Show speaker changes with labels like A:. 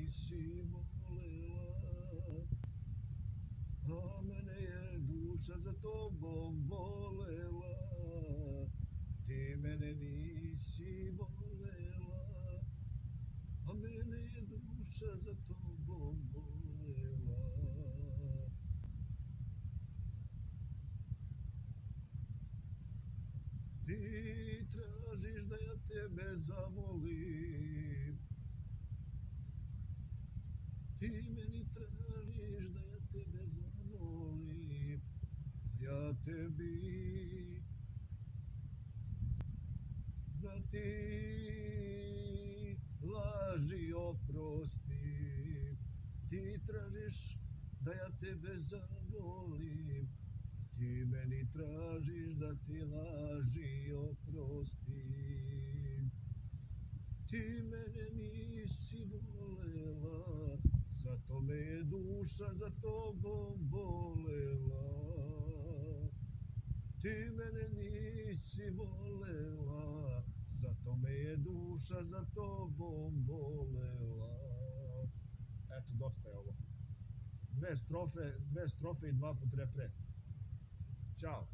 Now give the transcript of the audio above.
A: nisi volela, a mene je duša za tobom volela. Ti mene nisi volela, a mene je duša za tobom volela. Ti tražiš da ja tebe zavolim, ti meni tražiš da ja tebe zavolim, ja tebi da ti laži oprostim. Ti tražiš da ja tebe zavolim, ti meni tražiš da ti laži oprostim. Ti mene nisi volela, zato me je duša za tobom bolela. Ti mene nisi volela, zato me je duša za tobom bolela. Eto, dosta je ovo. Dve strofe i 2 put refren. Ćao.